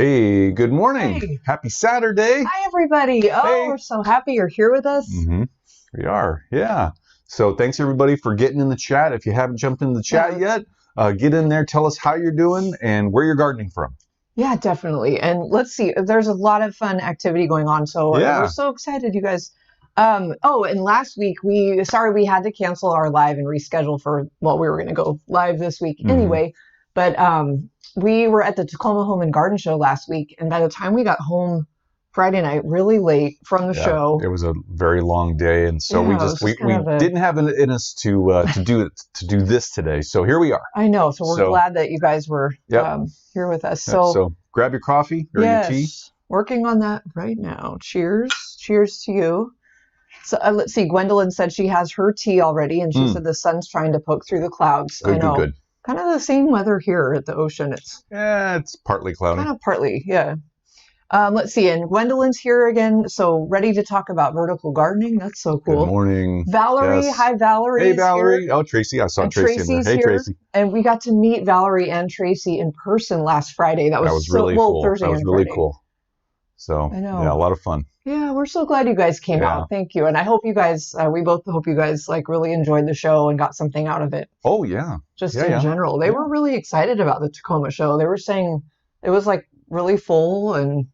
Hey, good morning. Hey. Happy Saturday. Hi, everybody. Oh, Hey. We're so happy you're here with us. We are, yeah. So thanks, everybody, for getting in the chat. If you haven't jumped in the chat yet, get in there. Tell us how you're doing and where you're gardening from. Yeah, definitely. And let's see, there's a lot of fun activity going on. So we're so excited, you guys. Oh, and last week, we had to cancel our live and reschedule for, well, we were going to go live this week anyway. But we were at the Tacoma Home and Garden Show last week. And by the time we got home Friday night, really late from the show. It was a very long day. And so we didn't have it in us to do this today. So here we are. I know. So we're glad that you guys were here with us. So grab your coffee or your tea. Working on that right now. Cheers. Cheers to you. So let's see. Gwendolyn said she has her tea already, and she said the sun's trying to poke through the clouds. I know. Good. Kind of the same weather here at the ocean. It's partly cloudy. Kind of partly, yeah. Let's see. And Gwendolyn's here again, so ready to talk about vertical gardening. That's so cool. Good morning. Valerie. Yes. Hi, Valerie. Hey, Valerie. Here. Oh, Tracy. I saw Tracy in there. Hey, Tracy. And we got to meet Valerie and Tracy in person last Friday. That was really cool. Thursday that was really Friday. Cool. So, I know. Yeah, a lot of fun. Yeah, we're so glad you guys came out. Thank you. And I hope you guys, we both hope you guys really enjoyed the show and got something out of it. Oh, yeah. Just in general. They were really excited about the Tacoma show. They were saying it was really full and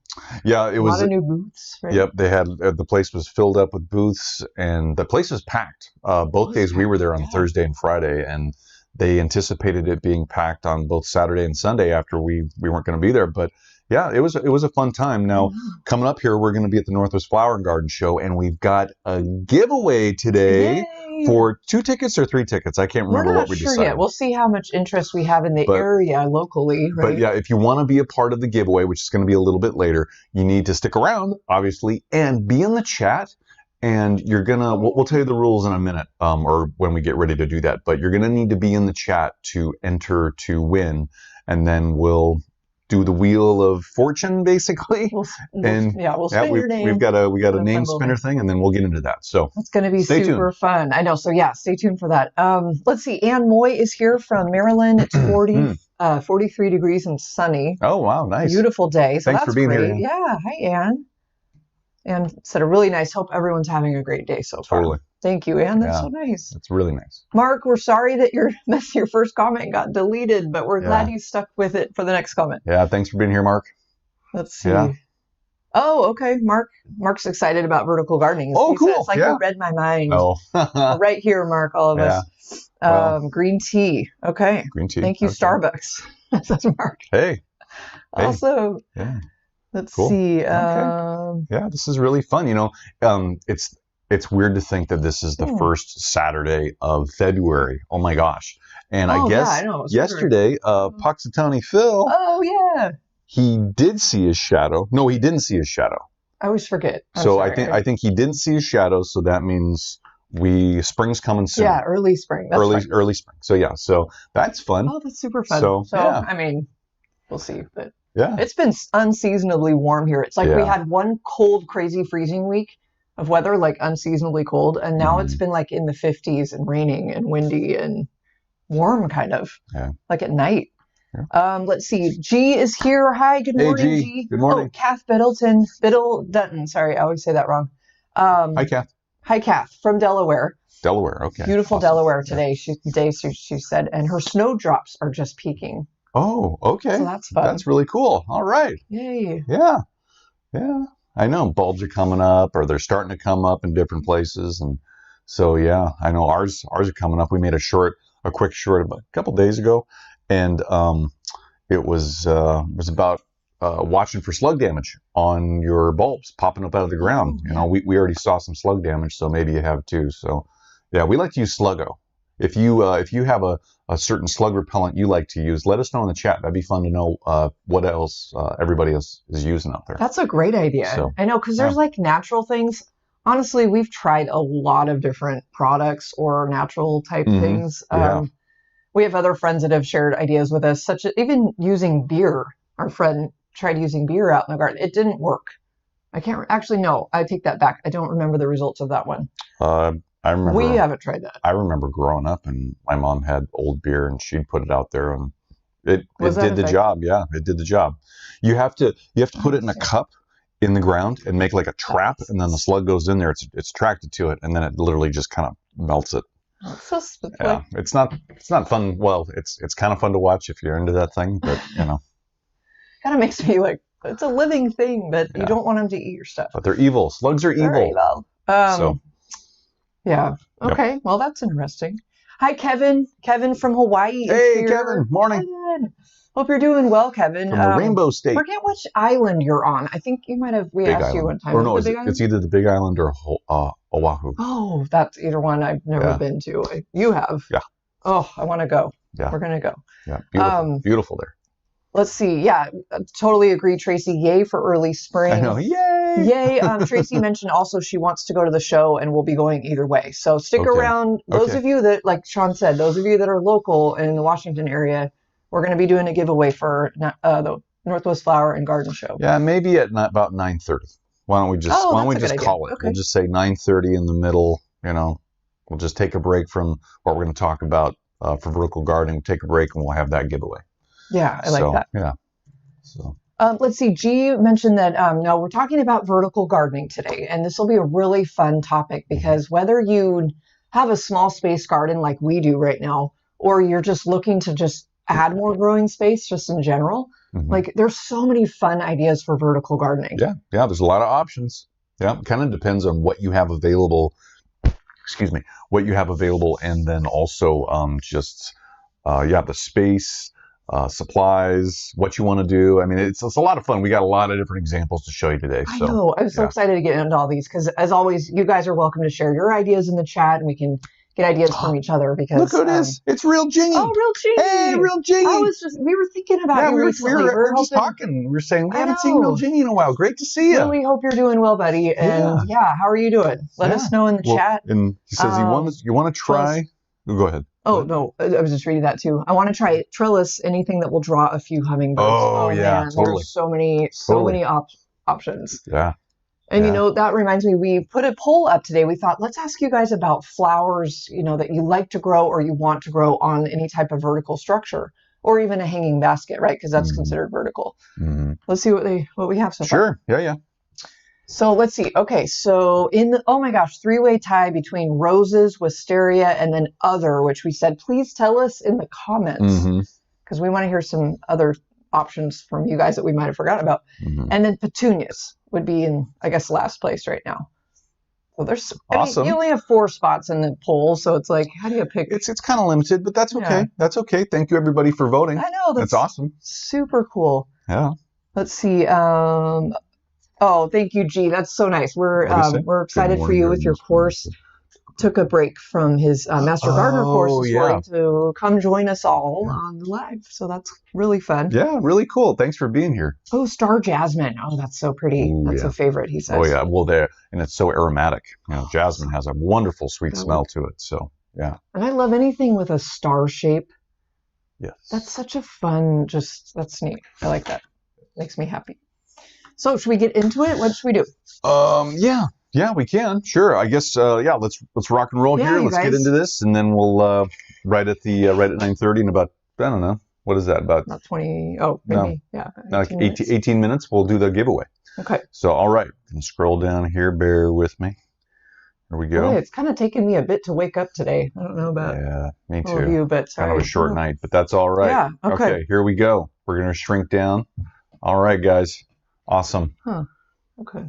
it was a lot of new booths. Right? Yep, they had, the place was filled up with booths and the place was packed. Both days we were there on Thursday and Friday, and they anticipated it being packed on both Saturday and Sunday after we weren't going to be there. But yeah, it was a fun time. Now, coming up here, we're going to be at the Northwest Flower and Garden Show, and we've got a giveaway today for 2 tickets or 3 tickets. I can't remember what we decided. Yet. We'll see how much interest we have in the area locally. Right? But yeah, if you want to be a part of the giveaway, which is going to be a little bit later, you need to stick around, obviously, and be in the chat. And you're gonna, we'll tell you the rules in a minute, or when we get ready to do that. But you're gonna need to be in the chat to enter to win, and then we'll do the wheel of fortune, basically. We'll spin your name. We got a name spinner thing, and then we'll get into that. So it's going to be super fun. I know. So yeah, stay tuned for that. Let's see. Ann Moy is here from Maryland. It's 43 degrees and sunny. Oh wow, nice. Beautiful day. So Thanks for being here. Yeah. Hi, Ann. And said a really nice. Hope everyone's having a great day so far. Totally. Thank you, Ann. That's so nice. That's really nice. Mark, we're sorry that your first comment got deleted, but we're glad you stuck with it for the next comment. Yeah, thanks for being here, Mark. Let's see. Yeah. Oh, okay. Mark's excited about vertical gardening. Oh, cool. It's you read my mind. Oh. Right here, Mark, all of us. Green tea. Okay. Green tea. Thank you, Starbucks. That's Mark. Hey. Also, let's see. Yeah, this is really fun. You know, it's weird to think that this is the first Saturday of February. Oh my gosh. And I guess yesterday, Puxatawny Phil. Oh yeah. He did see his shadow. No, he didn't see his shadow. I always forget. I think he didn't see his shadow, so that means spring's coming soon. Yeah, early spring. That's early spring. So that's fun. Oh, that's super fun. So I mean, we'll see, but it's been unseasonably warm here. It's we had one cold, crazy freezing week of weather, unseasonably cold, and now it's been in the 50s and raining and windy and warm, kind of at night. Let's see. G is here. Hi, good morning, G. Good morning. Oh, Kath Biddleton. Sorry, I always say that wrong. Hi, Kath. Hi, Kath, from Delaware. Delaware, okay. Beautiful Delaware today, she said, and her snowdrops are just peaking. Oh, okay. So that's fun. That's really cool. All right. Yay. Yeah. I know bulbs are coming up, or they're starting to come up in different places, and so I know ours are coming up. We made a quick short about a couple days ago, and it was about watching for slug damage on your bulbs popping up out of the ground. You know, we already saw some slug damage, so maybe you have too. So yeah, we like to use Sluggo. If you have a certain slug repellent you like to use, let us know in the chat. That'd be fun to know what else everybody else is using out there. That's a great idea. So, I know, because there's natural things. Honestly, we've tried a lot of different products or natural type things. We have other friends that have shared ideas with us, such as even using beer. Our friend tried using beer out in the garden. It didn't work. I can't actually, no, I take that back. I don't remember the results of that one. I remember we haven't tried that. I remember growing up, and my mom had old beer, and she'd put it out there, and It did the job. Yeah, it did the job. You have to put it in a cup in the ground and make like a trap, and then the slug goes in there. It's attracted to it, and then it literally just kind of melts it. That's so specific. Yeah, it's not fun. Well, it's kind of fun to watch if you're into that thing, but kind of makes me like, it's a living thing, but you don't want them to eat your stuff. But they're evil. Slugs are evil. Yeah. Okay. Yep. Well, that's interesting. Hi, Kevin. Kevin from Hawaii. Hey, Kevin. Morning. Kevin. Hope you're doing well, Kevin. From a rainbow state. Forget which island you're on. I think you might have. We asked you one time. Or no, it's either the Big Island or Oahu. Oh, that's either one I've never been to. You have. Yeah. Oh, I want to go. Yeah. We're gonna go. Yeah. Beautiful. Beautiful there. Let's see. Yeah, totally agree, Tracy. Yay for early spring. I know. Yay. Yay. Tracy mentioned also she wants to go to the show, and we'll be going either way. So stick around. Those of you that, like Sean said, those of you that are local in the Washington area, we're going to be doing a giveaway for the Northwest Flower and Garden Show. Yeah, maybe at about 9:30. Why don't we just call it? Okay. We'll just say 9:30 in the middle. We'll just take a break from what we're going to talk about for vertical gardening. We'll take a break and we'll have that giveaway. Yeah, I like that. Yeah. So. Let's see. G mentioned that no, we're talking about vertical gardening today, and this will be a really fun topic because whether you have a small space garden like we do right now, or you're just looking to just add more growing space just in general, like there's so many fun ideas for vertical gardening. Yeah, there's a lot of options. Yeah, it kind of depends on what you have available. What you have available, and then also the space. Supplies, what you want to do. I mean, it's a lot of fun. We got a lot of different examples to show you today. I know. I'm so excited to get into all these because, as always, you guys are welcome to share your ideas in the chat, and we can get ideas from each other. Because look who it is! It's Real Jingy. Oh, Real Jingy! Hey, Real Jingy! We were thinking about you recently. We were just talking. We were saying we haven't seen Real Jingy in a while. Great to see you. Really hope you're doing well, buddy. And how are you doing? Let us know in the chat. And he says you want to try. Go ahead. Oh, no, I was just reading that too. I want to try Trellis, anything that will draw a few hummingbirds. Oh yeah, man, totally. There's so many options. Yeah. And that reminds me, we put a poll up today. We thought, let's ask you guys about flowers, that you like to grow or you want to grow on any type of vertical structure or even a hanging basket, right? Because that's considered vertical. Let's see what we have so far. Sure. Yeah. So let's see. Okay, so oh my gosh, three-way tie between roses, wisteria, and then other, which we said, please tell us in the comments because we want to hear some other options from you guys that we might have forgotten about. And then petunias would be in, I guess, last place right now. So there's awesome. You only have 4 spots in the poll, so it's like, how do you pick? It's kind of limited, but that's okay. Yeah. That's okay. Thank you everybody for voting. I know that's awesome. Super cool. Yeah. Let's see. Oh, thank you, G. That's so nice. We're excited for you with your course. Took a break from his Master Gardener course. Wanting to come join us all on the live. So that's really fun. Yeah, really cool. Thanks for being here. Oh, Star Jasmine. Oh, that's so pretty. That's a favorite, he says. Oh, yeah. Well, and it's so aromatic. Jasmine has a wonderful sweet smell to it. So, yeah. And I love anything with a star shape. Yes. That's such a fun, that's neat. I like that. Makes me happy. So should we get into it? What should we do? Yeah, we can. Sure. I guess let's rock and roll here. Let's get into this, and then we'll right at 9:30 in about, I don't know, what is that, about 20? Oh, maybe like 18 minutes. We'll do the giveaway. Okay. So all right, and scroll down here. Bear with me. Here we go. Boy, it's kind of taken me a bit to wake up today. I don't know about me too. All of you, but kind of a short night, but that's all right. Yeah. Okay. Here we go. We're gonna shrink down. All right, guys. Awesome. Huh. Okay.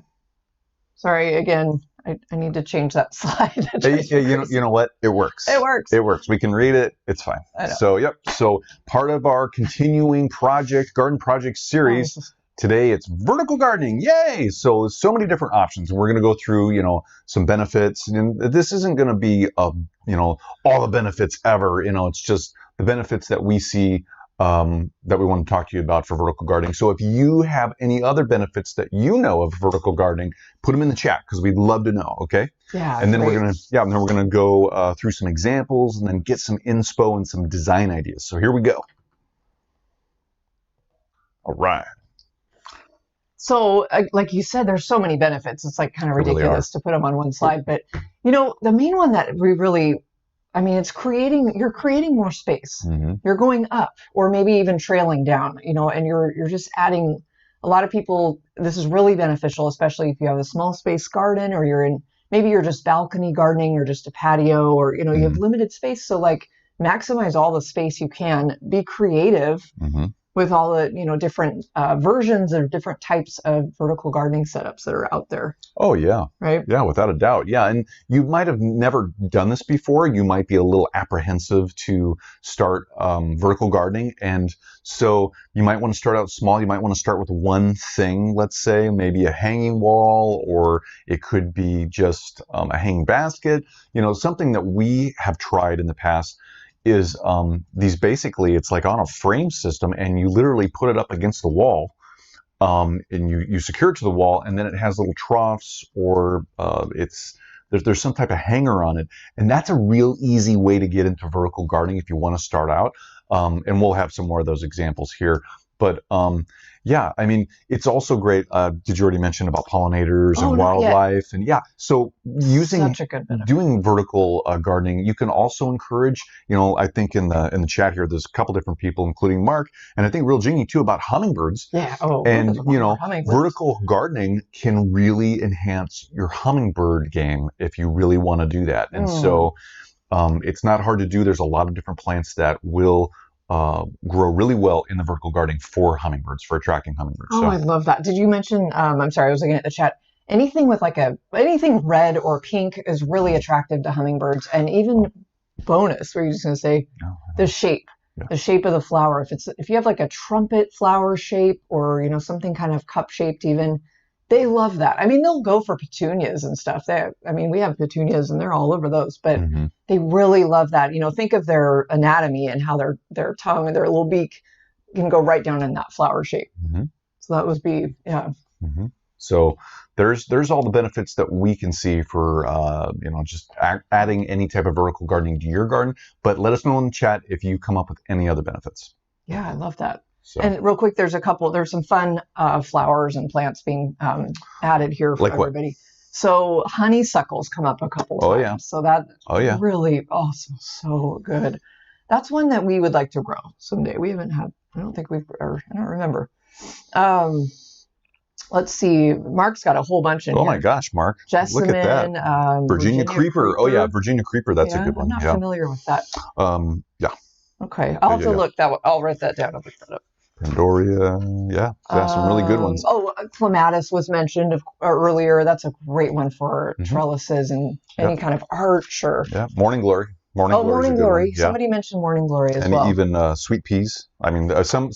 Sorry again. I need to change that slide. You know what? It works. It works. It works. We can read it. It's fine. I know. So So part of our continuing garden project series today, it's vertical gardening. Yay! So many different options. We're going to go through some benefits. And this isn't going to be all the benefits ever. It's just the benefits that we see. That we want to talk to you about for vertical gardening. So if you have any other benefits that you know of vertical gardening, put them in the chat because we'd love to know. Okay. Yeah. And then we're gonna go through some examples and then get some inspo and some design ideas. So here we go. All right. So like you said, there's so many benefits. It's like kind of ridiculous to put them on one slide, but the main one that we really I mean, you're creating more space. You're going up or maybe even trailing down, you know, and you're just adding. A lot of people, this is really beneficial, especially if you have a small space garden or maybe you're just balcony gardening or just a patio or, you know, you have limited space. So like maximize all the space you can, be creative with all the, you know, different versions or different types of vertical gardening setups that are out there. Oh, yeah. Right? Yeah, without a doubt. Yeah, and you might have never done this before. You might be a little apprehensive to start vertical gardening. And so you might want to start out small. You might want to start with one thing, let's say, maybe a hanging wall, or it could be just a hanging basket. You know, something that we have tried in the past is these basically, it's like on a frame system and you literally put it up against the wall and you secure it to the wall, and then it has little troughs or there's some type of hanger on it. And that's a real easy way to get into vertical gardening if you want to start out. And we'll have some more of those examples here. But yeah, I mean, it's also great. Did you already mention about pollinators and wildlife? And yeah, so doing vertical gardening, you can also encourage, you know, I think in the chat here, there's a couple different people, including Mark, and I think Real Genie too, about hummingbirds. Yeah. And, you know, vertical gardening can really enhance your hummingbird game if you really want to do that. And so it's not hard to do. There's a lot of different plants that will grow really well in the vertical gardening for hummingbirds, for attracting hummingbirds. Oh, so. I love that. Did you mention, I'm sorry, I was looking at the chat, anything with like anything red or pink is really attractive to hummingbirds. And even bonus, were you just going to say the shape of the flower. If you have like a trumpet flower shape or, you know, something kind of cup shaped even, they love that. I mean, they'll go for petunias and stuff. We have petunias and they're all over those, but they really love that. You know, think of their anatomy and how their tongue and their little beak can go right down in that flower shape. So that would be, yeah. So there's all the benefits that we can see for, you know, just adding any type of vertical gardening to your garden. But let us know in the chat if you come up with any other benefits. Yeah, I love that. So. And real quick, there's some fun flowers and plants being added here for everybody. What? So honeysuckles come up a couple times. Yeah. So that really awesome, so good. That's one that we would like to grow someday. We haven't had, I don't remember. Let's see. Mark's got a whole bunch in here. Oh my gosh, Mark. Jessamine, look at that. Virginia creeper. Oh yeah, Virginia creeper. That's a good one. I'm not familiar with that. Yeah. Okay. I'll have to look that one. I'll write that down. I'll look that up. Pandoria, yeah, some really good ones. Clematis was mentioned earlier. That's a great one for trellises and any kind of arch or. Yeah, morning glory. Morning glory. Somebody mentioned morning glory as well. And even sweet peas. I mean, some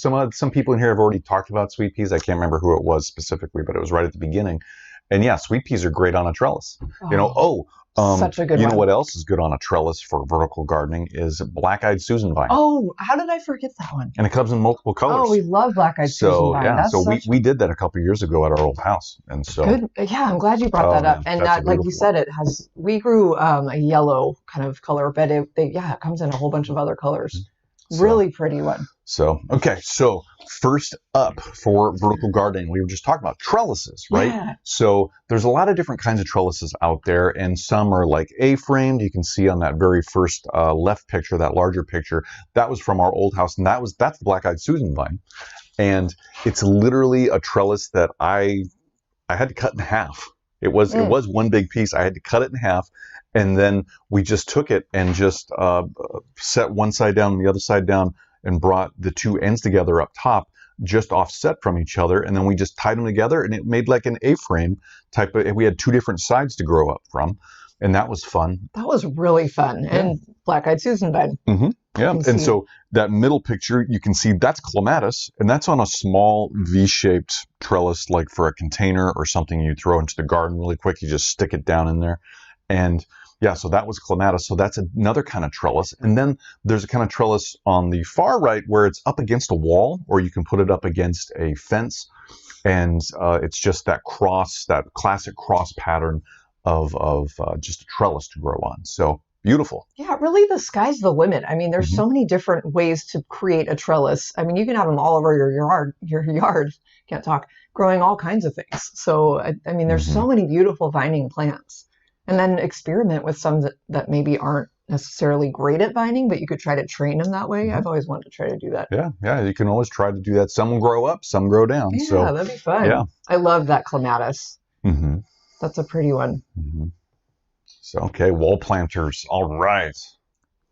people in here have already talked about sweet peas. I can't remember who it was specifically, but it was right at the beginning. And yeah, sweet peas are great on a trellis. You know, such a good one. You know what else is good on a trellis for vertical gardening is black-eyed Susan vine. Oh, how did I forget that one? And it comes in multiple colors. Oh, we love black-eyed Susan vine. Yeah, so we did that a couple of years ago at our old house, and so good. Yeah, I'm glad you brought that up. And that, like you said, we grew a yellow kind of color, but it comes in a whole bunch of other colors. Really pretty one. So, okay. So first up for vertical gardening, we were just talking about trellises, right? Yeah. So there's a lot of different kinds of trellises out there, and some are like A-framed. You can see on that very first left picture, that larger picture, that was from our old house, and that's the black-eyed Susan vine. And it's literally a trellis that I had to cut in half. It was one big piece. I had to cut it in half. And then we just took it and just set one side down and the other side down and brought the two ends together up top, just offset from each other. And then we just tied them together and it made like an A-frame type of, we had two different sides to grow up from. And that was fun. That was really fun. Yeah. And black-eyed Susan vine. Yeah. And so that middle picture, you can see that's clematis, and that's on a small V-shaped trellis, like for a container or something you throw into the garden really quick. You just stick it down in there. And yeah, so that was clematis. So that's another kind of trellis. And then there's a kind of trellis on the far right where it's up against a wall, or you can put it up against a fence. And it's just that classic cross pattern of just a trellis to grow on. So beautiful. Yeah, really the sky's the limit. I mean, there's so many different ways to create a trellis. I mean, you can have them all over your yard, can't talk, growing all kinds of things. So, I mean, there's so many beautiful vining plants. And then experiment with some that maybe aren't necessarily great at vining, but you could try to train them that way. I've always wanted to try to do that. Yeah, you can always try to do that. Some will grow up, some grow down. Yeah, so that'd be fun. Yeah, I love that clematis. That's a pretty one. So okay, wall planters. All right.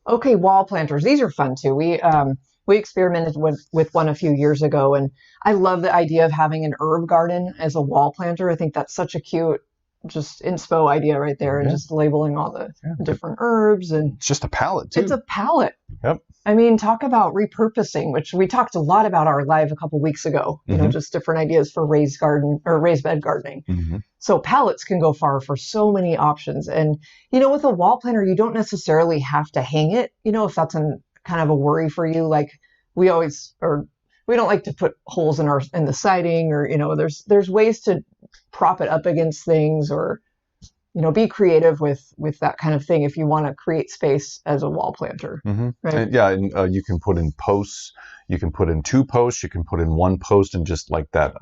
Okay, wall planters. These are fun too. We experimented with one a few years ago, and I love the idea of having an herb garden as a wall planter. I think that's such a cute, just inspo idea right there, and just labeling all the different herbs. And it's just a palette too. It's a palette. Yep. I mean, talk about repurposing, which we talked a lot about our live a couple weeks ago. You know, just different ideas for raised bed gardening. So palettes can go far for so many options. And, you know, with a wall planter, you don't necessarily have to hang it, you know, if that's kind of a worry for you. Like we don't like to put holes in the siding, or, you know, there's ways to prop it up against things, or, you know, be creative with that kind of thing if you want to create space as a wall planter. Right? And you can put in posts. You can put in 2 posts. You can put in 1 post, and just like that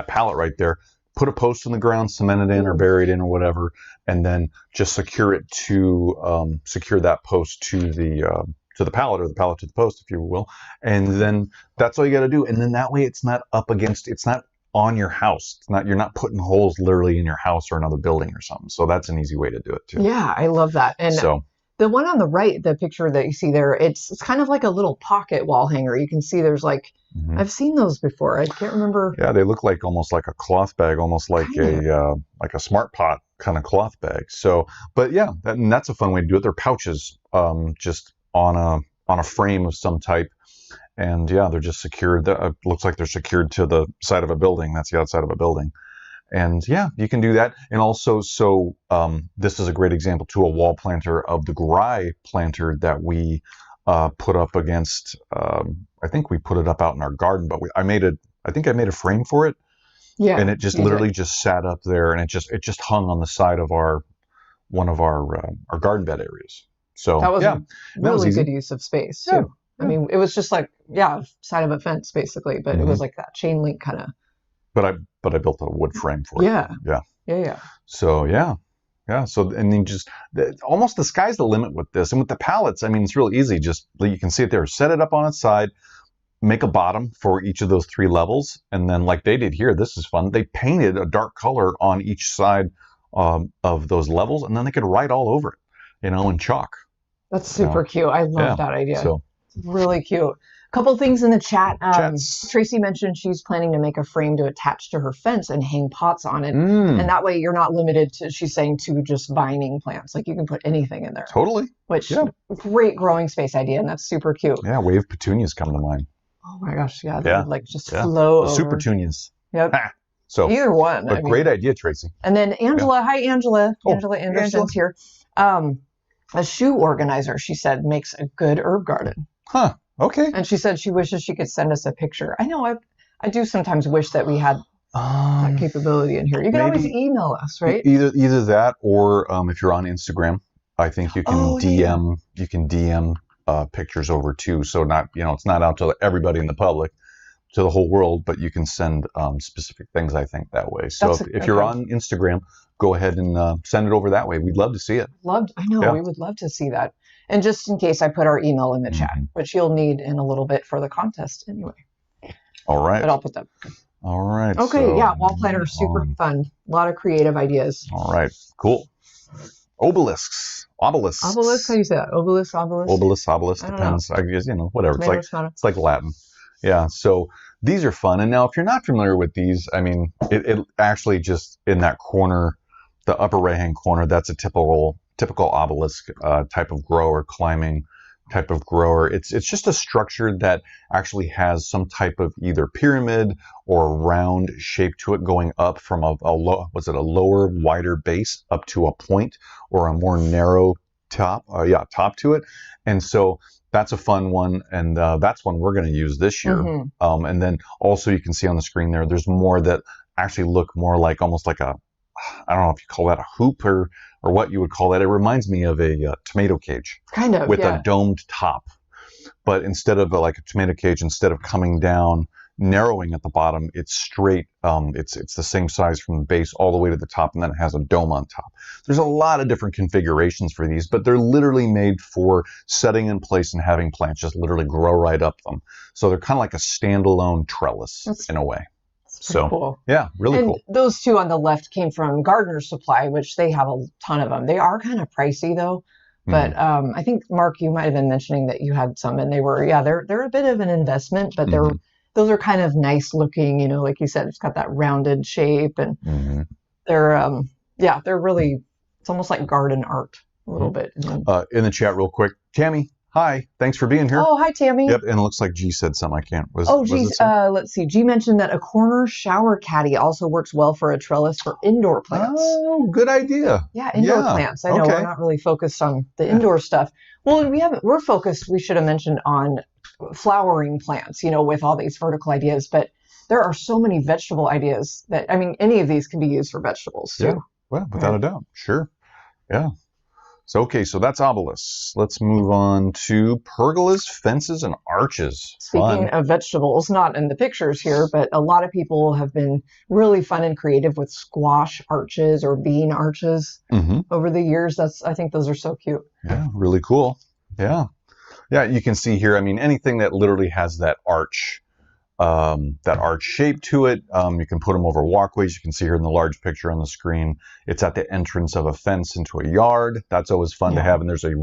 pallet right there, put a post in the ground, cement it in or bury it in or whatever, and then just secure it to secure that post to the pallet, or the pallet to the post, if you will. And then that's all you got to do. And then that way it's not on your house. You're not putting holes literally in your house or another building or something. So that's an easy way to do it too. Yeah, I love that. And so the one on the right, the picture that you see there, it's kind of like a little pocket wall hanger. You can see there's like, I've seen those before. I can't remember. Yeah, they look like almost like a cloth bag, almost like a smart pot kind of cloth bag. So, but yeah, that's a fun way to do it. They're pouches, just on a frame of some type. And yeah, they're just secured. Looks like they're secured to the side of a building. That's the outside of a building. And yeah, you can do that. And also, so this is a great example to a wall planter of the Gry planter that we put up against. I think we put it up out in our garden, but I made a frame for it. Yeah. And it just literally just sat up there, and it just hung on the side of one of our garden bed areas. So that was a really good use of space too. Yeah. I mean, it was just like, side of a fence basically, but it was like that chain link kind of. But I built a wood frame for it. Yeah. So So, and then almost the sky's the limit with this. And with the pallets, I mean, it's real easy. Just, you can see it there, set it up on its side, make a bottom for each of those 3 levels. And then like they did here, this is fun. They painted a dark color on each side of those levels, and then they could write all over it, you know, in chalk. That's super cute. I love that idea. So, really cute. A couple things in the chat. Tracy mentioned she's planning to make a frame to attach to her fence and hang pots on it. And that way you're not limited to, she's saying, to just vining plants. Like you can put anything in there. Totally. Which, great growing space idea. And that's super cute. Yeah, wave petunias come to mind. Oh my gosh. Yeah. They would like just flow over. Super petunias. Yep. So either one. But great idea, Tracy. And then Angela. Hi, Angela. Angela Anderson's here. A shoe organizer, she said, makes a good herb garden. Huh. Okay. And she said she wishes she could send us a picture. I know I do sometimes wish that we had that capability in here. You can always email us, right? Either that, or if you're on Instagram, I think you can DM. You can DM pictures over too. So not, it's not out to everybody in the public, to the whole world, but you can send specific things, I think, that way. So if you're on Instagram, go ahead and send it over that way. We'd love to see it. I know. We would love to see that. And just in case, I put our email in the chat, which you'll need in a little bit for the contest anyway. All right. But I'll put that. All right. Okay. So, wall planter, super fun. A lot of creative ideas. All right. Cool. Obelisks. Obelisk. How do you say that? Obelisk. Depends. I guess, whatever. It's like Latin. Yeah. So these are fun. And now, if you're not familiar with these, I mean, it actually just in that corner, the upper right-hand corner, that's a typical obelisk type of grower, climbing type of grower. It's just a structure that actually has some type of either pyramid or round shape to it, going up from a lower, wider base up to a point, or a more narrow top to it. And so that's a fun one, and that's one we're going to use this year. And then also you can see on the screen there's more that actually look more like almost like I don't know if you call that a hoop or what you would call that. It reminds me of a tomato cage. Kind of, with a domed top. But instead of like a tomato cage, instead of coming down, narrowing at the bottom. It's straight. It's the same size from the base all the way to the top, and then it has a dome on top. There's a lot of different configurations for these, but they're literally made for setting in place and having plants just literally grow right up them. So they're kind of like a standalone trellis in a way. So cool. Yeah, really cool. Those two on the left came from Gardener's Supply, which they have a ton of them. They are kind of pricey though. But I think, Mark, you might have been mentioning that you had some, and they were, they're a bit of an investment, but those are kind of nice looking, like you said, it's got that rounded shape, and they're really, it's almost like garden art a little bit. In the chat real quick, Tammy, hi, thanks for being here. Oh, hi, Tammy. Yep, and it looks like G said something I can't. Let's see. G mentioned that a corner shower caddy also works well for a trellis for indoor plants. Oh, good idea. Yeah, indoor plants. I know we're not really focused on the indoor stuff. Well, we're focused, we should have mentioned, on flowering plants, with all these vertical ideas, but there are so many vegetable ideas that, any of these can be used for vegetables too. Yeah, well, without a doubt. Sure. Yeah. So, okay, so that's Obelisk. Let's move on to pergolas, fences, and arches. Speaking of vegetables, not in the pictures here, but a lot of people have been really fun and creative with squash arches or bean arches over the years. I think those are so cute. Yeah, really cool. Yeah. Yeah, you can see here, anything that literally has that arch shape to it. You can put them over walkways. You can see here in the large picture on the screen, it's at the entrance of a fence into a yard. That's always fun to have. And there's a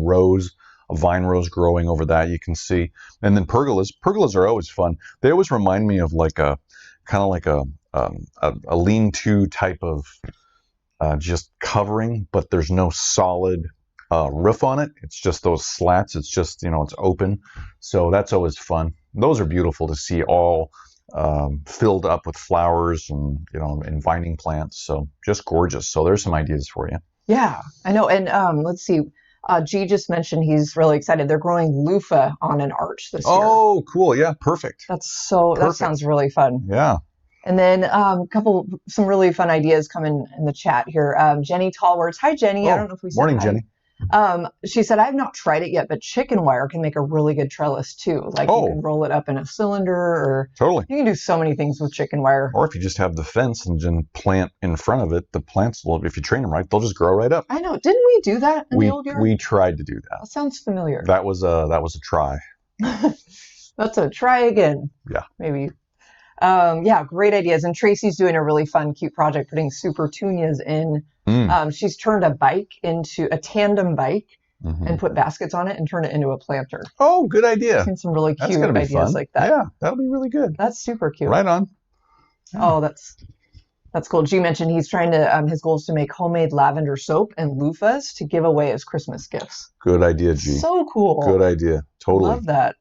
vine rose growing over that, you can see. And then pergolas. Pergolas are always fun. They always remind me of a lean-to type of just covering, but there's no solid roof on it. It's just those slats. It's just, it's open. So that's always fun. Those are beautiful to see, all filled up with flowers and, and vining plants. So just gorgeous. So there's some ideas for you. Yeah, I know. And let's see. G just mentioned he's really excited. They're growing loofah on an arch this year. Oh, cool. Yeah, perfect. That sounds really fun. Yeah. And then some really fun ideas come in the chat here. Jenny Tallwords. Hi, Jenny. I don't know if we said morning, hi. Jenny. She said, I've not tried it yet, but chicken wire can make a really good trellis too. Like you can roll it up in a cylinder, or totally. You can do so many things with chicken wire. Or if you just have the fence and then plant in front of it, the plants will, if you train them right, they'll just grow right up. I know. Didn't we do that in the old yard? We tried to do that. That sounds familiar. That was a try. That's a try again. Yeah. Maybe. Great ideas. And Tracy's doing a really fun, cute project, putting super petunias in. She's turned a bike into a tandem bike and put baskets on it and turn it into a planter. Oh, good idea. And some really cute ideas fun. like that. Yeah, that'll be really good. That's super cute. Right on. Yeah. Oh, that's cool. G mentioned he's trying to, his goal is to make homemade lavender soap and loofahs to give away as Christmas gifts. Good idea, G. So cool. Good idea. Totally. Love that.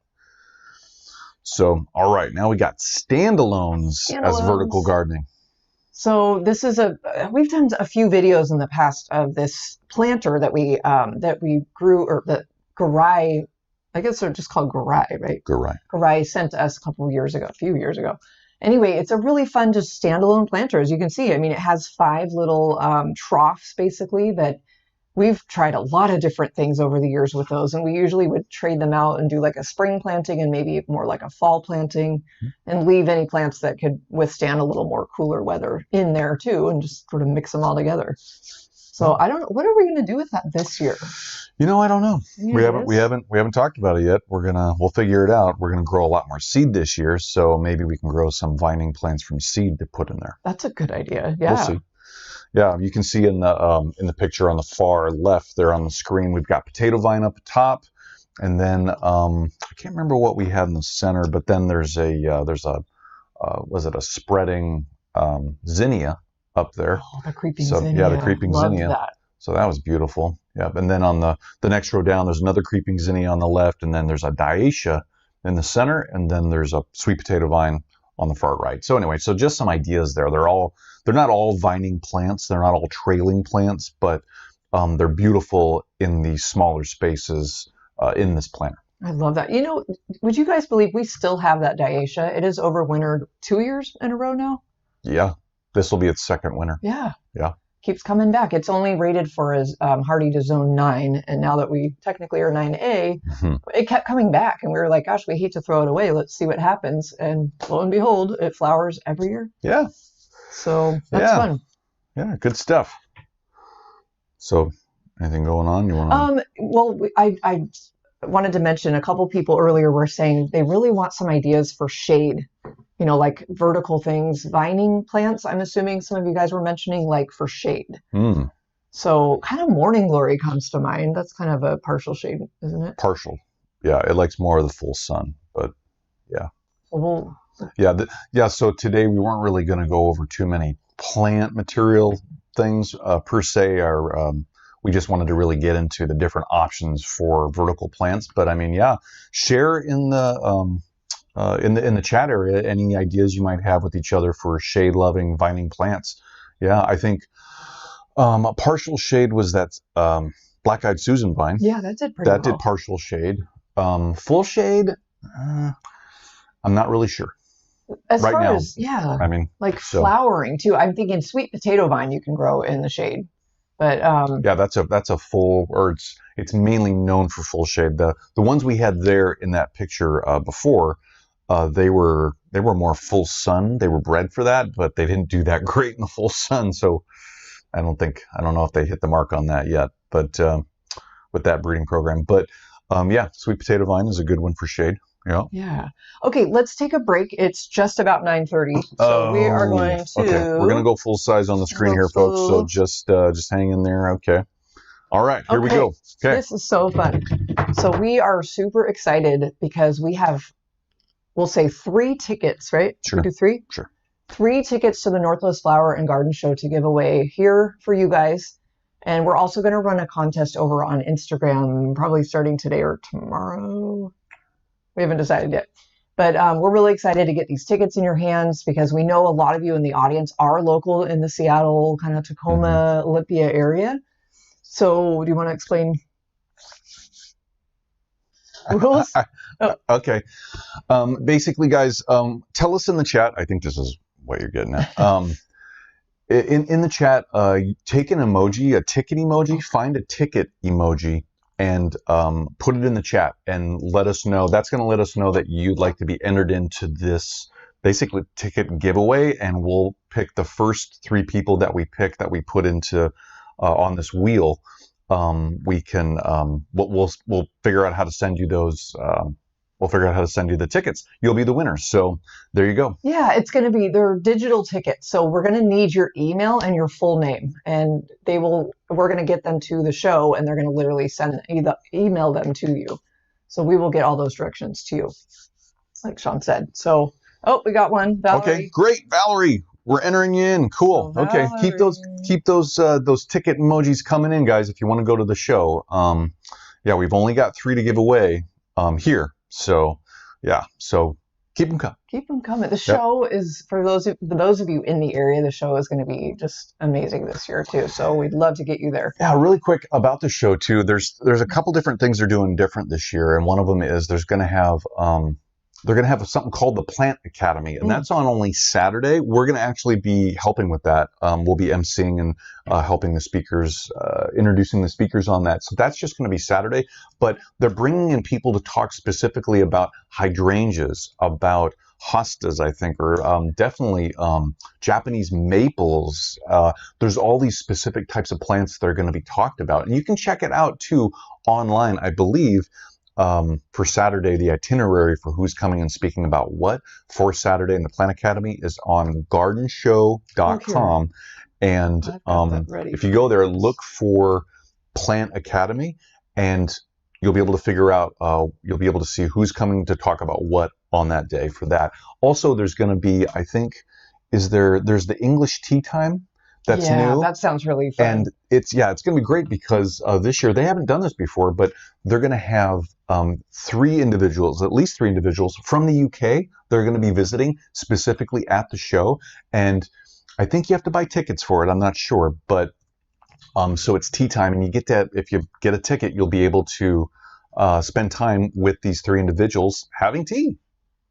So, all right, now we got standalones as vertical gardening. So this is we've done a few videos in the past of this planter that we grew, or that Garai, I guess they're just called Garai, right? Garai sent us a few years ago. Anyway, it's a really fun, just standalone planter, as you can see. It has 5 little troughs basically that we've tried a lot of different things over the years with those, and we usually would trade them out and do like a spring planting and maybe more like a fall planting, and leave any plants that could withstand a little more cooler weather in there too, and just sort of mix them all together. So I don't know, what are we going to do with that this year? I don't know. We haven't talked about it yet. We'll figure it out. We're gonna grow a lot more seed this year, so maybe we can grow some vining plants from seed to put in there. That's a good idea. Yeah. We'll see. Yeah, you can see in the picture on the far left there on the screen, we've got potato vine up top, and then I can't remember what we had in the center, but then there's a spreading zinnia up there. Oh, the creeping zinnia. Yeah, the creeping zinnia. That. So that was beautiful. Yeah, and then on the next row down, there's another creeping zinnia on the left, and then there's a dioecia in the center, and then there's a sweet potato vine on the far right. So anyway, so just some ideas there. They're not all vining plants. They're not all trailing plants, but they're beautiful in the smaller spaces in this planter. I love that. Would you guys believe we still have that dioecia? It is overwintered 2 years in a row now. Yeah, this will be its second winter. Yeah. Yeah. keeps coming back. It's only rated for as hardy to zone 9, and now that we technically are 9A, it kept coming back, and we were like, gosh, we hate to throw it away. Let's see what happens. And lo and behold, it flowers every year. Yeah. So that's fun. Yeah, good stuff. So, anything going on? You want to? Well, I wanted to mention a couple people earlier were saying they really want some ideas for shade. You know, like vertical things, vining plants. I'm assuming some of you guys were mentioning, like for shade. So kind of morning glory comes to mind. That's kind of a partial shade, isn't it? Partial. Yeah, it likes more of the full sun, but yeah. So So today we weren't really going to go over too many plant material things per se. We just wanted to really get into the different options for vertical plants. But I mean, yeah, share in the in the chat area any ideas you might have with each other for shade-loving vining plants. Yeah, I think a partial shade was that black-eyed Susan vine. Yeah, that did pretty well. That did partial shade. Full shade, I'm not really sure. As right far now, as, yeah, I mean, like flowering too. I'm thinking sweet potato vine you can grow in the shade. But yeah, that's a full, or it's mainly known for full shade. The ones we had there in that picture before, they were more full sun. They were bred for that, but they didn't do that great in the full sun. So I don't know if they hit the mark on that yet. But with that breeding program, but yeah, sweet potato vine is a good one for shade. Yeah. Yeah. Okay, let's take a break. It's just about 9:30, so we are going to. Okay, we're gonna go full size on the screen here, folks. So just hang in there. Okay. All right, here we go. Okay. This is so fun. So we are super excited because we have, we'll say 3 tickets, right? Sure. We do 3? Sure. 3 tickets to the Northwest Flower and Garden Show to give away here for you guys. And we're also going to run a contest over on Instagram, probably starting today or tomorrow. We haven't decided yet. But we're really excited to get these tickets in your hands because we know a lot of you in the audience are local in the Seattle, kind of Tacoma, Olympia area. So do you want to explain rules? Okay. Basically, guys, tell us in the chat. I think this is what you're getting at. In the chat, take an emoji, a ticket emoji, find a ticket emoji, and put it in the chat and let us know. That's going to let us know that you'd like to be entered into this basically ticket giveaway, and we'll pick the first 3 people that we pick that we put into on this wheel. We can we'll figure out how to send you those. We'll figure out how to send you the tickets. You'll be the winner. So there you go. Yeah, it's going to be, they're digital tickets. So we're going to need your email and your full name, and we're going to get them to the show, and they're going to literally email them to you. So we will get all those directions to you, like Sean said. So, we got one. Valerie. Okay, great, Valerie. We're entering you in. Cool. So okay, keep those ticket emojis coming in, guys. If you want to go to the show. Yeah, we've only got 3 to give away here. So, yeah. So keep them coming. Keep them coming. The show is, for those of you in the area, the show is going to be just amazing this year too. So we'd love to get you there. Yeah, really quick about the show too. There's a couple different things they're doing different this year, and one of them is they're going to have something called the Plant Academy, and that's on only Saturday. We're going to actually be helping with that. We'll be emceeing and helping the speakers, introducing the speakers on that. So that's just going to be Saturday. But they're bringing in people to talk specifically about hydrangeas, about hostas, I think, or definitely Japanese maples. There's all these specific types of plants that are going to be talked about. And you can check it out, too, online, I believe. For Saturday, the itinerary for who's coming and speaking about what for Saturday in the Plant Academy is on gardenshow.com. And if you go there, look for Plant Academy, and you'll be able to figure out, you'll be able to see who's coming to talk about what on that day for that. Also, there's going to be, I think, there's the English tea time. That's new. Yeah, that sounds really fun. And it's going to be great because this year, they haven't done this before, but they're going to have at least three individuals from the UK. They're going to be visiting specifically at the show. And I think you have to buy tickets for it. I'm not sure. But so it's tea time, and you get that. If you get a ticket, you'll be able to spend time with these 3 individuals having tea.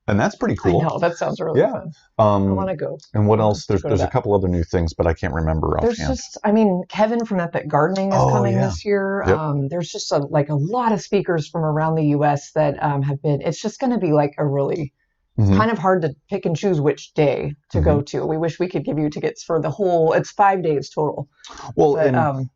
And that's pretty cool. I know, that sounds really fun. I want to go. And what else? There's a couple other new things, but I can't remember offhand. There's just, I mean, Kevin from Epic Gardening is coming this year. Yep. There's just a lot of speakers from around the U.S. that have been. It's just going to be like a really kind of hard to pick and choose which day to go to. We wish we could give you tickets for the whole. It's 5 days total. Well, but,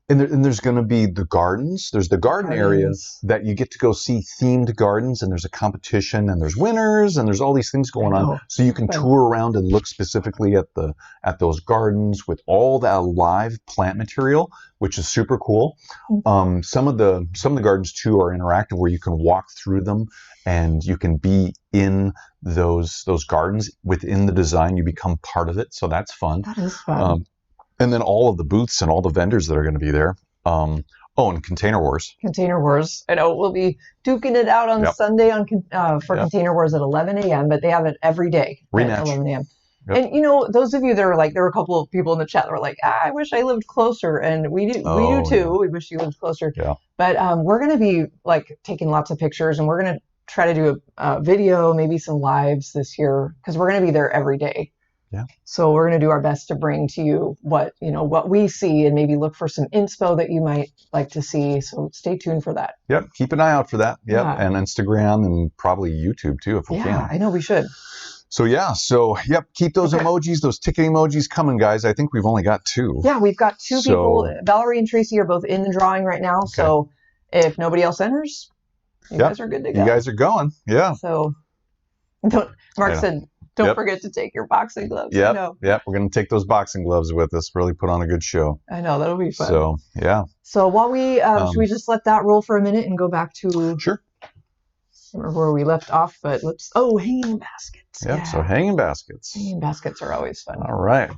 and there's going to be the gardens. There's the garden areas that you get to go see themed gardens, and there's a competition, and there's winners, and there's all these things going on. So you can tour around and look specifically at those gardens with all that live plant material, which is super cool. Some of the gardens too are interactive, where you can walk through them and you can be in those gardens within the design. You become part of it, so that's fun. That is fun. And then all of the booths and all the vendors that are going to be there. And Container Wars. Container Wars. I know we'll be duking it out on Sunday for Container Wars at 11 a.m., but they have it every day at 11 a.m. Yep. And, you know, those of you that are like, there were a couple of people in the chat that were like, I wish I lived closer. And we do too. Yeah. We wish you lived closer. Yeah. But we're going to be like taking lots of pictures, and we're going to try to do a video, maybe some lives this year, because we're going to be there every day. Yeah. So we're going to do our best to bring to you what we see, and maybe look for some inspo that you might like to see. So stay tuned for that. Yep. Keep an eye out for that. Yep. Yeah. And Instagram and probably YouTube too, if we can. Yeah, I know we should. So yep, keep those emojis, those ticket emojis coming, guys. I think we've only got 2. Yeah, we've got 2 people. Valerie and Tracy are both in the drawing right now. Okay. So if nobody else enters, you guys are good to go. You guys are going. Yeah. So Mark said, don't forget to take your boxing gloves. Yep. We're going to take those boxing gloves with us. Really put on a good show. I know, that'll be fun. So, yeah. So while we, should we just let that roll for a minute and go back to... Sure. Where we left off, but hanging baskets. Yep, so hanging baskets. Hanging baskets are always fun. All right.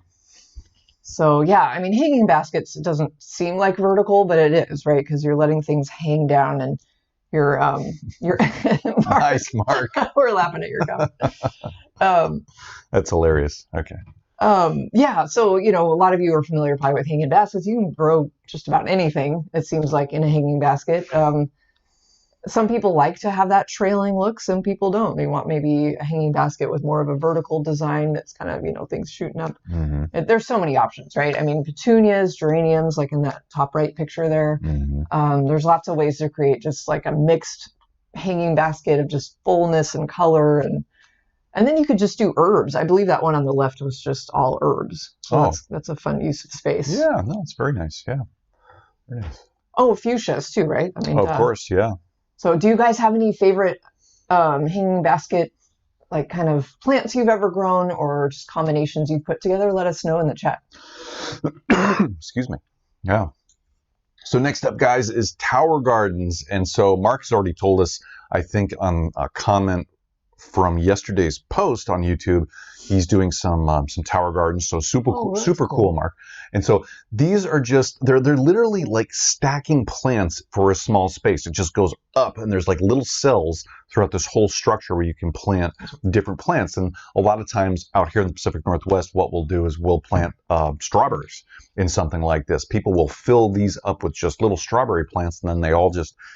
So, yeah, I mean, hanging baskets, it doesn't seem like vertical, but it is, right? Because you're letting things hang down, and you're nice, Mark. We're laughing at your comment. That's hilarious. Okay. Yeah, so, you know, a lot of you are familiar probably with hanging baskets. You can grow just about anything, it seems like, in a hanging basket. Some people like to have that trailing look. Some people don't. They want maybe a hanging basket with more of a vertical design that's kind of, you know, things shooting up. There's so many options, right? I mean, petunias, geraniums, like in that top right picture there. There's lots of ways to create just like a mixed hanging basket of just fullness and color. And then you could just do herbs. I believe that one on the left was just all herbs. So that's a fun use of space. Yeah, no, it's very nice. Yeah. Very nice. Oh, fuchsias too, right? I mean, of course, yeah. So do you guys have any favorite hanging basket, like kind of plants you've ever grown, or just combinations you've put together? Let us know in the chat. Excuse me. Yeah. So next up, guys, is tower gardens. And so Mark's already told us, I think on a comment from yesterday's post on YouTube, he's doing some tower gardens. So super cool, Mark. And so these are just, they're literally like stacking plants for a small space. It just goes up, and there's like little cells throughout this whole structure where you can plant different plants. And a lot of times out here in the Pacific Northwest, what we'll do is we'll plant strawberries in something like this. People will fill these up with just little strawberry plants, and then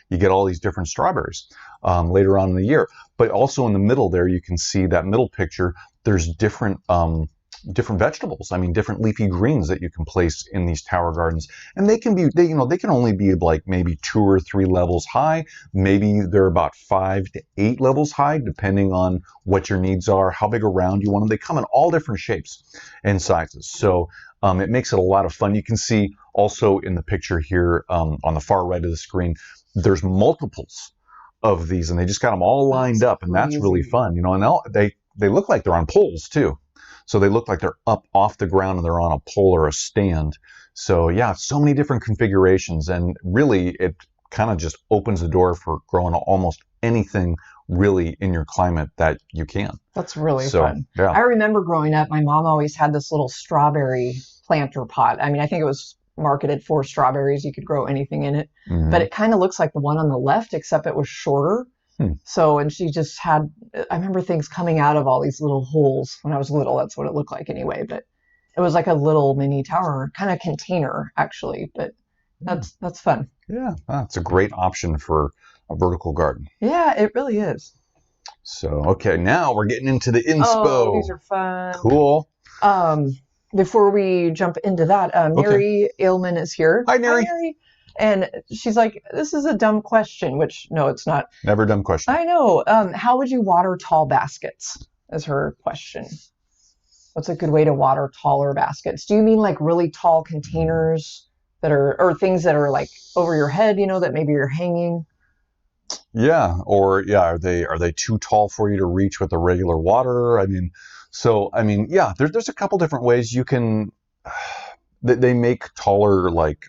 you get all these different strawberries later on in the year. But also in the middle there, you can see that middle picture, there's different vegetables. I mean, different leafy greens that you can place in these tower gardens, and they can only be like maybe 2 or 3 levels high. Maybe they're about 5 to 8 levels high, depending on what your needs are, how big around you want them. They come in all different shapes and sizes, so it makes it a lot of fun. You can see also in the picture here on the far right of the screen, there's multiples of these, and they just got them all lined up, and that's really fun, you know. And they look like they're on poles too. So they look like they're up off the ground and they're on a pole or a stand. So yeah, so many different configurations, and really it kind of just opens the door for growing almost anything really in your climate that you can. That's really fun. Yeah. I remember growing up, my mom always had this little strawberry planter pot. I mean, I think it was marketed for strawberries. You could grow anything in it, but it kind of looks like the one on the left, except it was shorter. So, and she just had, I remember things coming out of all these little holes when I was little. That's what it looked like anyway, but it was like a little mini tower, kind of container actually, but that's fun. Yeah, it's a great option for a vertical garden. Yeah, it really is. So, okay, now we're getting into the inspo. Oh, these are fun. Cool. Before we jump into that, Mary Ailman is here. Hi, Mary. And she's like, this is a dumb question, which, no, it's not. Never a dumb question. I know. How would you water tall baskets, is her question. What's a good way to water taller baskets? Do you mean like really tall containers that are, or things that are like over your head, you know, that maybe you're hanging? Yeah, or yeah, are they too tall for you to reach with the regular water? I mean, yeah, there's a couple different ways you can. They make taller, like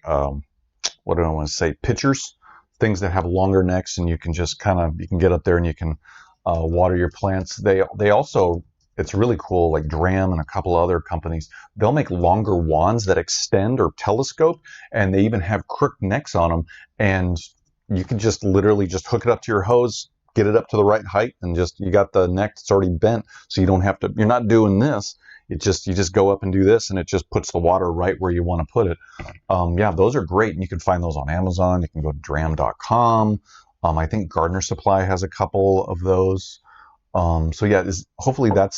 what do I want to say, pitchers, things that have longer necks, and you can just you can get up there and you can water your plants. They also, it's really cool, like Dram and a couple other companies, they'll make longer wands that extend or telescope, and they even have crooked necks on them, and you can just literally just hook it up to your hose, get it up to the right height, and just, you got the neck that's already bent, so you don't have to, you're not doing this. You just go up and do this, and it just puts the water right where you want to put it. Yeah, those are great, and you can find those on Amazon. You can go to dram.com. I think Gardener Supply has a couple of those. So yeah, hopefully that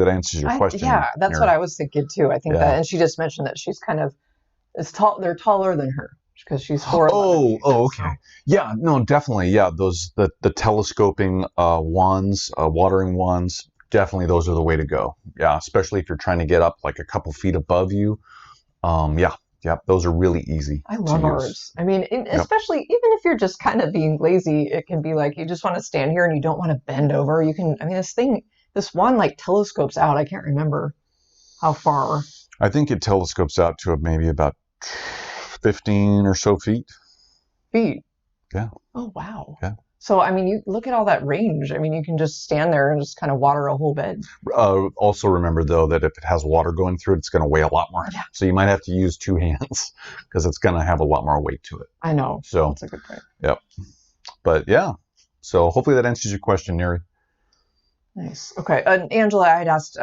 answers your question. Yeah, that's Mary. What I was thinking too. I think that, and she just mentioned that she's kind of, they're taller than her, because she's 4'11". Oh, okay. So. Yeah, no, definitely. Yeah, the telescoping wands, watering wands, definitely those are the way to go. Yeah, especially if you're trying to get up like a couple feet above you. Yeah, those are really easy. I love ours. I mean, especially even if you're just kind of being lazy, it can be like you just want to stand here and you don't want to bend over. You can, I mean, this one like telescopes out. I can't remember how far. I think it telescopes out to maybe about 15 or so feet. Yeah. Oh, wow. Yeah. So, I mean, you look at all that range. I mean, you can just stand there and just kind of water a whole bed. Also remember, though, that if it has water going through it, it's going to weigh a lot more. Yeah. So you might have to use 2 hands because it's going to have a lot more weight to it. I know. So that's a good point. Yep. But yeah, so hopefully that answers your question, Neri. Nice. Okay. Angela, I had asked,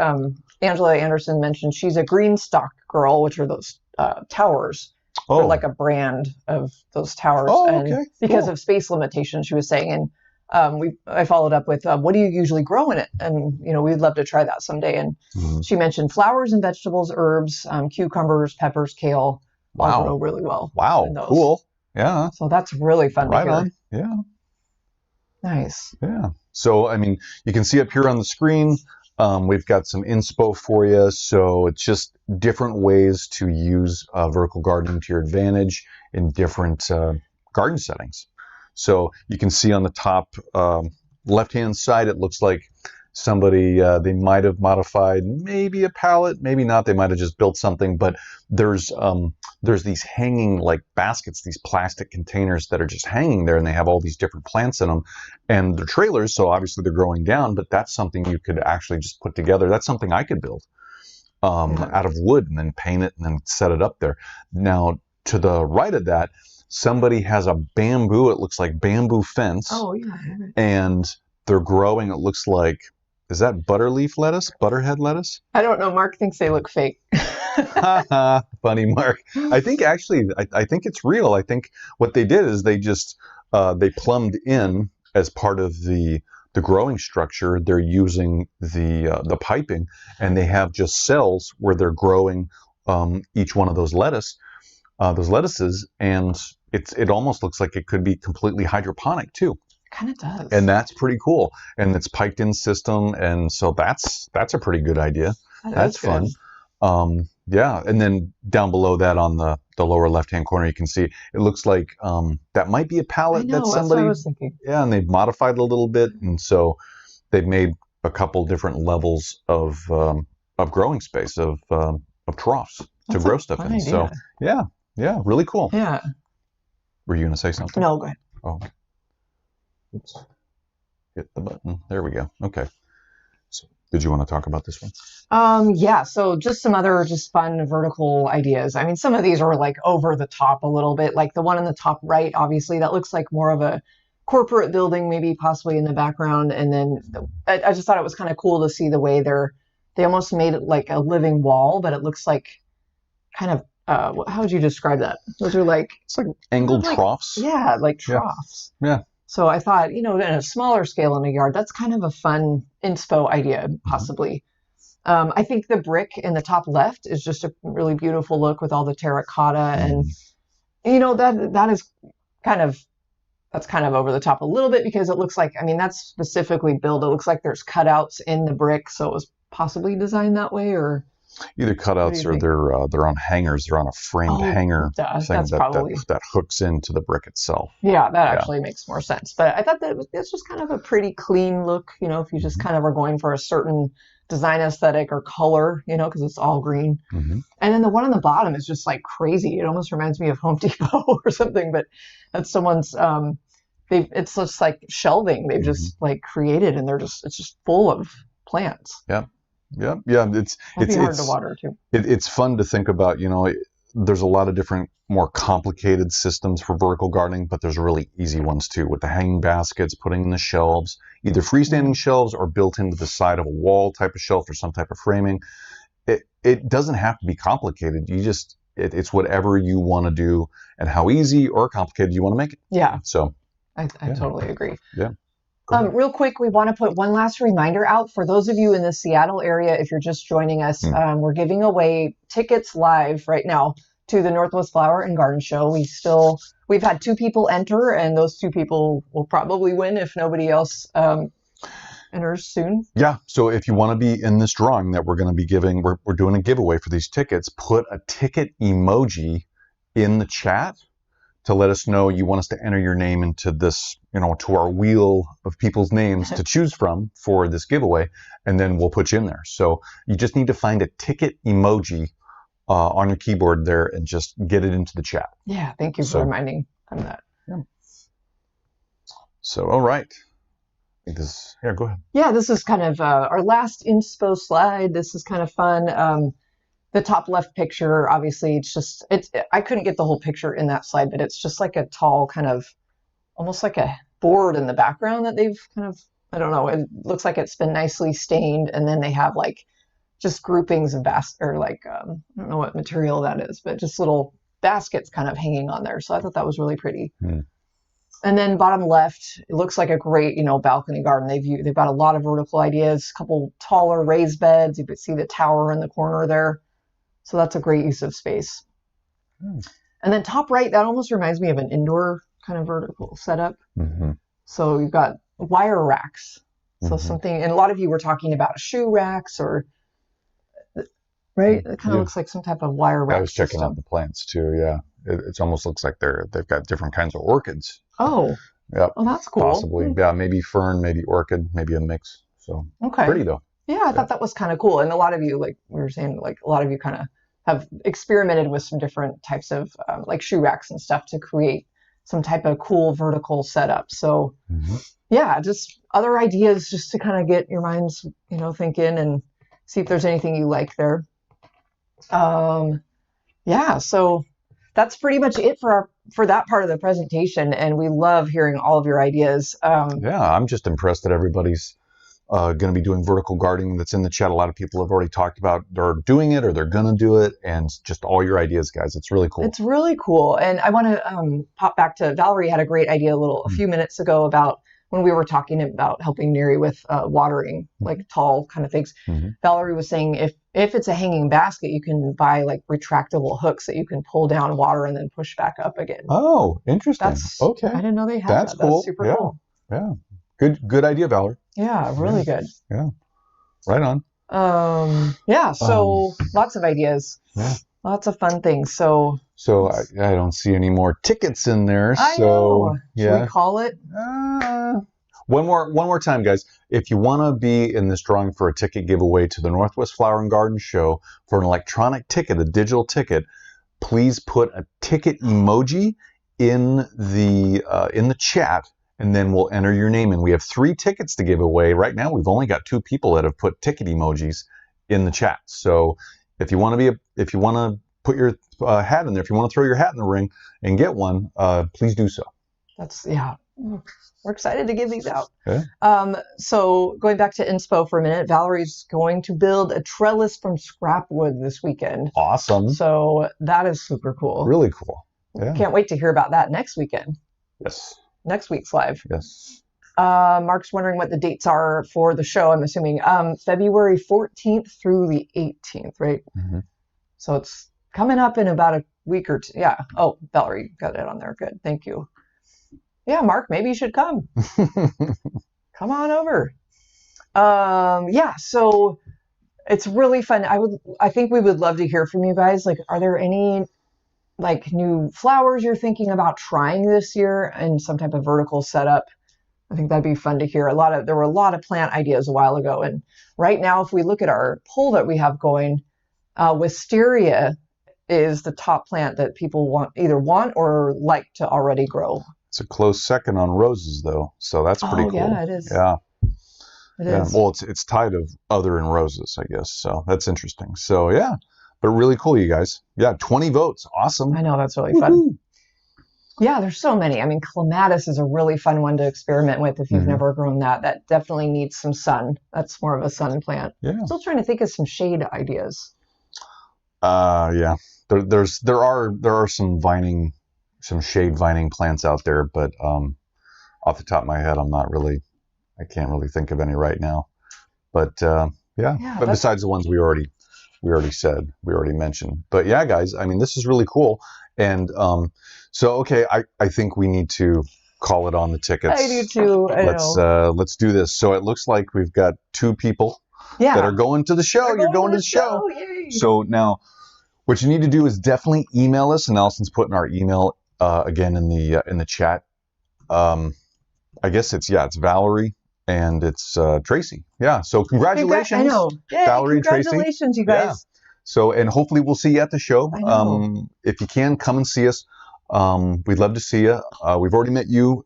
Angela Anderson mentioned she's a Greenstock girl, which are those towers. Or like a brand of those towers. Okay. Because of space limitations, she was saying. And I followed up with, what do you usually grow in it? And, you know, we'd love to try that someday. And she mentioned flowers and vegetables, herbs, cucumbers, peppers, kale. All grow really well. Wow. Cool. Yeah. So that's really fun to hear. On. Yeah. Nice. Yeah. So, I mean, you can see up here on the screen, we've got some inspo for you. So it's just different ways to use vertical gardening to your advantage in different garden settings. So you can see on the top left-hand side, it looks like somebody, they might have modified maybe a pallet, maybe not. They might have just built something, but there's these hanging like baskets, these plastic containers that are just hanging there, and they have all these different plants in them, and they're trailers, so obviously they're growing down, but that's something you could actually just put together. That's something I could build out of wood and then paint it and then set it up there. Now, to the right of that, somebody has a bamboo, it looks like bamboo fence. Oh, yeah. And they're growing, it looks like, is that butterleaf lettuce? Butterhead lettuce? I don't know. Mark thinks they look fake. Funny, Mark. I think actually, I think it's real. I think what they did is they just, they plumbed in as part of the growing structure. They're using the piping, and they have just cells where they're growing each one of those lettuces, and it almost looks like it could be completely hydroponic too. Kind of does. And that's pretty cool. And it's piped in system, and so that's a pretty good idea. That's fun. Yeah, and then down below that on the lower left-hand corner, you can see it looks like that might be a pallet that somebody. That's what I was thinking. Yeah, and they've modified it a little bit, and so they've made a couple different levels of growing space of troughs to grow stuff in. So yeah, really cool. Yeah. Were you gonna say something? No, go ahead. Oh. Oops. Hit the button. There we go. Okay. So, did you want to talk about this one? Yeah. So just some other just fun vertical ideas. I mean, some of these are like over the top a little bit. Like the one on the top right, obviously, that looks like more of a corporate building, maybe possibly in the background. And then I just thought it was kind of cool to see the way they almost made it like a living wall, but it looks like kind of. How would you describe that? Those are like... It's like angled troughs. Yeah, like troughs. Yeah. So I thought, in a smaller scale in a yard, that's kind of a fun inspo idea, possibly. I think the brick in the top left is just a really beautiful look with all the terracotta, and that's kind of over the top a little bit because it looks like, that's specifically built. It looks like there's cutouts in the brick, so it was possibly designed that way, or either cutouts or they're on hangers. They're on a framed hanger thing that hooks into the brick itself. Yeah, that actually makes more sense. But I thought that it's just kind of a pretty clean look, if you just kind of are going for a certain design aesthetic or color, because it's all green. And then the one on the bottom is just like crazy. It almost reminds me of Home Depot or something, but that's someone's it's just like shelving they've just like created, and it's just full of plants. Yeah. It's hard to water too. It's fun to think about. There's a lot of different, more complicated systems for vertical gardening, but there's really easy ones too, with the hanging baskets, putting in the shelves, either freestanding shelves or built into the side of a wall type of shelf or some type of framing. It doesn't have to be complicated. It's whatever you want to do and how easy or complicated you want to make it. Yeah. So I totally agree. Yeah. Real quick, we want to put one last reminder out for those of you in the Seattle area. If you're just joining us, we're giving away tickets live right now to the Northwest Flower and Garden Show. We've had 2 people enter, and those 2 people will probably win if nobody else enters soon. Yeah. So if you want to be in this drawing that we're going to be giving, we're doing a giveaway for these tickets. Put a ticket emoji in the chat to let us know you want us to enter your name into this, to our wheel of people's names to choose from for this giveaway, and then we'll put you in there. So you just need to find a ticket emoji on your keyboard there and just get it into the chat. Yeah, thank you for reminding them that. Yeah. So, all right. I think go ahead. Yeah, this is kind of our last inspo slide. This is kind of fun. The top left picture, obviously, I couldn't get the whole picture in that slide, but it's just like a tall kind of, almost like a board in the background that they've kind of, I don't know, it looks like it's been nicely stained, and then they have like just groupings of I don't know what material that is, but just little baskets kind of hanging on there. So I thought that was really pretty. And then bottom left, it looks like a great, balcony garden. They've got a lot of vertical ideas, a couple taller raised beds. You could see the tower in the corner there. So that's a great use of space. And then top right, that almost reminds me of an indoor kind of vertical setup. So you've got wire racks. So something, and a lot of you were talking about shoe racks right? It kind of looks like some type of wire rack. I was checking out the plants too. Yeah. It almost looks like they've got different kinds of orchids. Oh. Yeah. Oh, that's cool. Possibly. Yeah. Maybe fern, maybe orchid, maybe a mix. So pretty though. Yeah, I thought that was kind of cool. And a lot of you, like we were saying, like a lot of you kind of have experimented with some different types of like shoe racks and stuff to create some type of cool vertical setup. So yeah, just other ideas just to kind of get your minds, thinking and see if there's anything you like there. Yeah, so that's pretty much it for that part of the presentation. And we love hearing all of your ideas. Yeah, I'm just impressed that everybody's going to be doing vertical gardening that's in the chat. A lot of people have already talked about they're doing it or they're going to do it, and just all your ideas, guys. It's really cool. It's really cool. And I want to pop back to Valerie had a great idea a few minutes ago about when we were talking about helping Neri with watering, like tall kind of things. Valerie was saying if it's a hanging basket, you can buy like retractable hooks that you can pull down water and then push back up again. Oh, interesting. Okay. I didn't know they had that. That's cool. That's super cool. Yeah. Good idea, Valerie. Yeah, really good. Yeah. Right on. Yeah, so lots of ideas. Yeah. Lots of fun things. So I don't see any more tickets in there. I know. Should we call it? One more time, guys. If you want to be in this drawing for a ticket giveaway to the Northwest Flower and Garden Show for an electronic ticket, a digital ticket, please put a ticket emoji in the chat, and then we'll enter your name in. We have 3 tickets to give away. Right now, we've only got 2 people that have put ticket emojis in the chat. So if you want to put your hat in there, if you want to throw your hat in the ring and get one, please do so. We're excited to give these out. Okay. So going back to inspo for a minute, Valerie's going to build a trellis from scrap wood this weekend. Awesome. So that is super cool. Really cool. Yeah. Can't wait to hear about that next weekend. Yes. next week's live. Yes. Mark's wondering what the dates are for the show. I'm assuming February 14th through the 18th, right? Mm-hmm. So it's coming up in about a week or two. Yeah. Oh, Valerie got it on there. Good. Thank you. Yeah, Mark, maybe you should come. Come on over. Yeah. So it's really fun. I think we would love to hear from you guys. Like, are there any like new flowers you're thinking about trying this year in some type of vertical setup? I think that'd be fun to hear. There were a lot of plant ideas a while ago. And right now, if we look at our poll that we have going, wisteria is the top plant that people either want or like to already grow. It's a close second on roses, though. So that's pretty cool. Yeah, it is. Yeah. It is. Well, it's tied of other in roses, I guess. So that's interesting. So yeah, but really cool, you guys. Yeah, 20 votes. Awesome. I know, that's really fun. Yeah, there's so many. I mean, clematis is a really fun one to experiment with if you've never grown that. That definitely needs some sun. That's more of a sun plant. Yeah. Still trying to think of some shade ideas. Yeah. There are some shade vining plants out there, but off the top of my head, I can't really think of any right now. But yeah, but besides the ones we already mentioned. But yeah, guys, I mean, this is really cool. And so, okay, I think we need to call it on the tickets. I do too. Let's do this. So it looks like we've got 2 people that are going to the show. You're going to the show. Yay. So now what you need to do is definitely email us, and Allison's putting our email again in the chat. I guess it's Valerie and it's Tracy. Yeah. So congratulations, I know. Yay, Valerie and Tracy. Congratulations, you guys. Yeah. So, and hopefully we'll see you at the show. If you can, come and see us. We'd love to see you. We've already met you,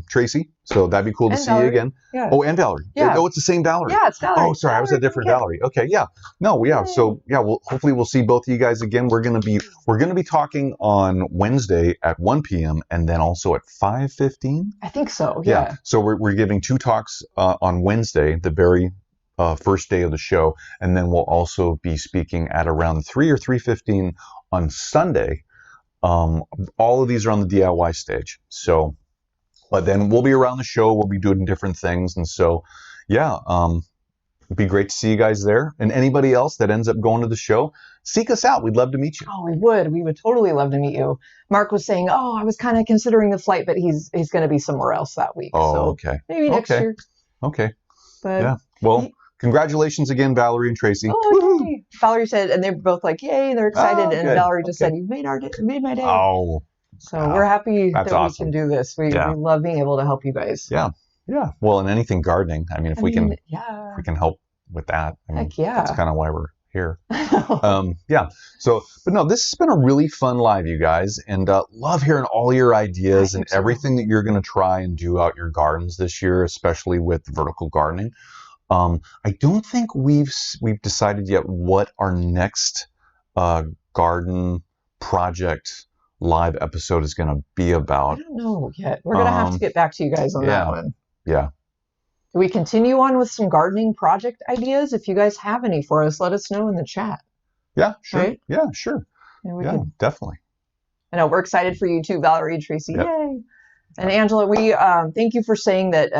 Tracy. So that'd be cool to see you again. Yeah. Oh, and Valerie. Yeah. Oh, it's the same Valerie. Yeah, it's Valerie. Oh, sorry, I was a different Valerie. Okay, yeah. No, yeah. So yeah, hopefully we'll see both of you guys again. We're gonna be talking on Wednesday at 1 p.m. and then also at 5:15. I think so. Yeah. So we're giving 2 talks on Wednesday, the very first day of the show, and then we'll also be speaking at around 3 or 3:15 on Sunday. All of these are on the DIY stage. So, but then we'll be around the show. We'll be doing different things, and so, yeah, it'd be great to see you guys there. And anybody else that ends up going to the show, seek us out. We'd love to meet you. Oh, we would. We would totally love to meet you. Mark was saying, "Oh, I was kind of considering the flight, but he's going to be somewhere else that week. Oh, so okay. Maybe next year." Okay. But yeah. Well. Congratulations again, Valerie and Tracy. Oh, yay. Valerie said, and they're both like, "Yay!" They're excited. And Valerie just said, "You've made my day." Oh, so we're happy that awesome. We can do this. We love being able to help you guys. Yeah, yeah. Well, and anything gardening. I mean, if we can help with that. I mean, that's kind of why we're here. Yeah. So, but no, this has been a really fun live, you guys, and love hearing all your ideas and everything that you're going to try and do out your gardens this year, especially with vertical gardening. I don't think we've decided yet what our next garden project live episode is going to be about. I don't know yet. We're going to have to get back to you guys on that one. Yeah. Do we continue on with some gardening project ideas? If you guys have any for us, let us know in the chat. Yeah, sure. Right? Yeah, sure. Yeah, definitely. I know we're excited for you too, Valerie and Tracy. Yep. Yay! And Angela, we thank you for saying that.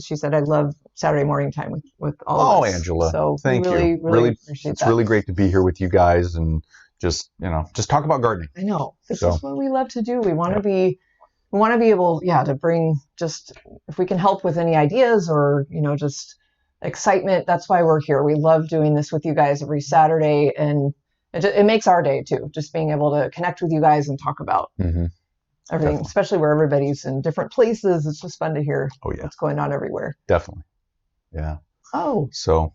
She said, "I love Saturday morning time with all of us." Oh, Angela, so thank you. Really appreciate it's that. really great to be here with you guys and just talk about gardening. I know this is what we love to do. We want to be able, to bring just if we can help with any ideas or just excitement. That's why we're here. We love doing this with you guys every Saturday, and it makes our day too. Just being able to connect with you guys and talk about. Everything, definitely. Especially where everybody's in different places. It's just fun to hear what's going on everywhere. Definitely. Yeah. Oh. So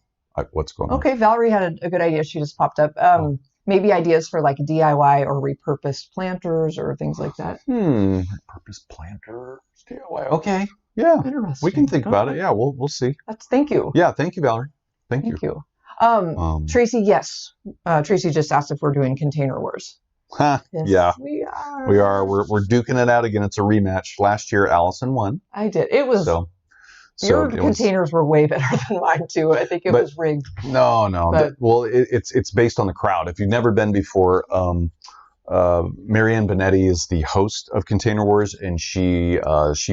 what's going on? Okay. Valerie had a good idea. She just popped up. Maybe ideas for like DIY or repurposed planters or things like that. Repurposed planters, DIY. Okay. Yeah. Interesting. We can think about it. Yeah. We'll see. Thank you. Yeah. Thank you, Valerie. Thank you. Tracy, yes. Tracy just asked if we're doing container wars. Huh, yes, yeah, we are. We're duking it out again. It's a rematch. Last year, Allison won. I did. It was your containers were way better than mine too. I think it was rigged. No. Well, it's based on the crowd. If you've never been before, Marianne Benetti is the host of Container Wars, and she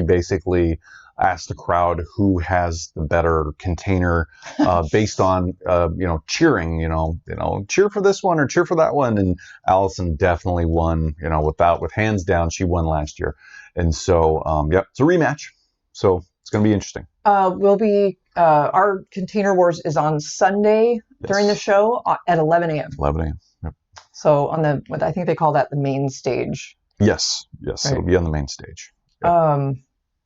basically asked the crowd who has the better container based on cheering, cheer for this one or cheer for that one. And Allison definitely won, with hands down. She won last year, and so it's a rematch. So it's going to be interesting. Our Container Wars is on Sunday during the show at 11 a.m. 11 a.m. Yep. So I think they call that the main stage. Yes, right. It'll be on the main stage. Yep.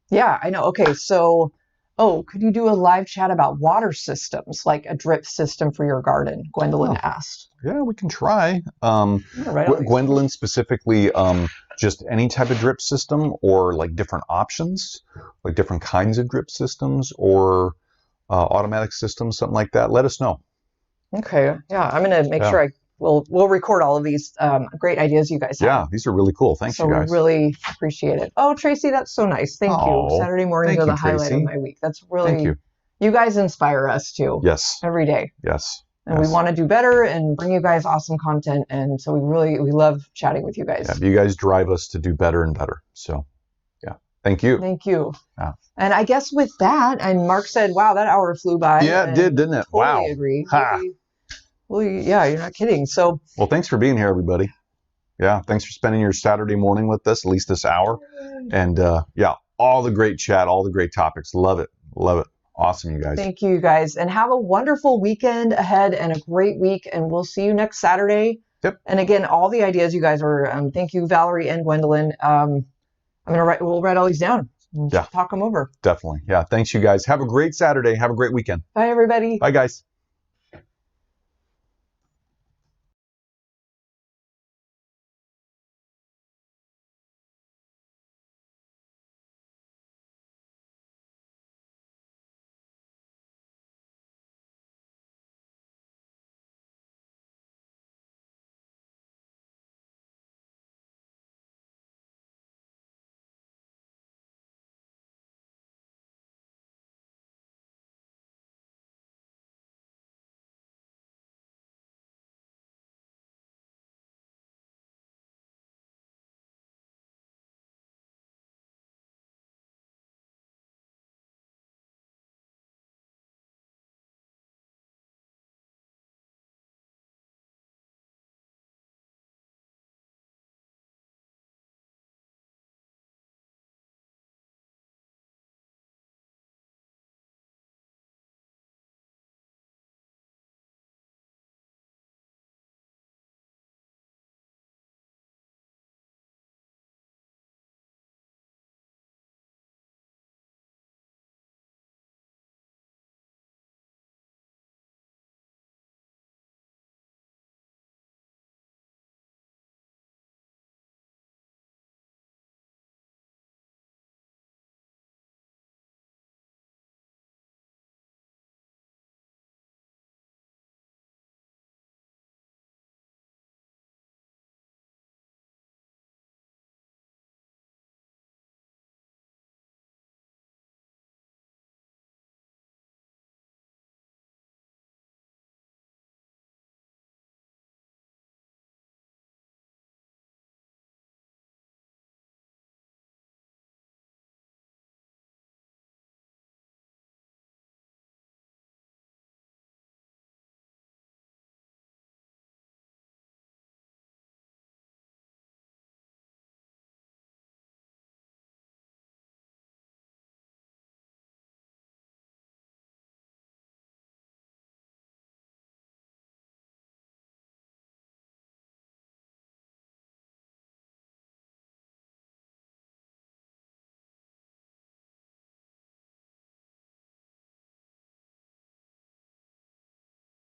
Yeah, I know. Okay, so, could you do a live chat about water systems, like a drip system for your garden? Gwendolyn asked. Yeah, we can try. Gwendolyn specifically, just any type of drip system, or like different options, like different kinds of drip systems, or automatic systems, something like that. Let us know. Okay. Yeah, I'm gonna make sure we'll record all of these great ideas you guys have. Yeah, these are really cool. Thanks, you guys. So we really appreciate it. Oh, Tracy, that's so nice. Thank you. Saturday mornings are the highlight of my week. That's really. Thank you. You guys inspire us too. Yes. Every day. Yes. And we want to do better and bring you guys awesome content. And so we love chatting with you guys. Yeah, you guys drive us to do better and better. So, yeah. Thank you. Thank you. Yeah. And I guess with that, and Mark said, wow, that hour flew by. Yeah, it did, didn't it? Totally agree. Well, yeah, you're not kidding. So. Well, thanks for being here, everybody. Yeah, thanks for spending your Saturday morning with us, at least this hour. And all the great chat, all the great topics. Love it. Love it. Awesome, you guys. Thank you, guys. And have a wonderful weekend ahead and a great week. And we'll see you next Saturday. Yep. And again, all the ideas you guys are, thank you, Valerie and Gwendolyn. We'll write all these down and talk them over. Definitely. Yeah. Thanks, you guys. Have a great Saturday. Have a great weekend. Bye, everybody. Bye, guys.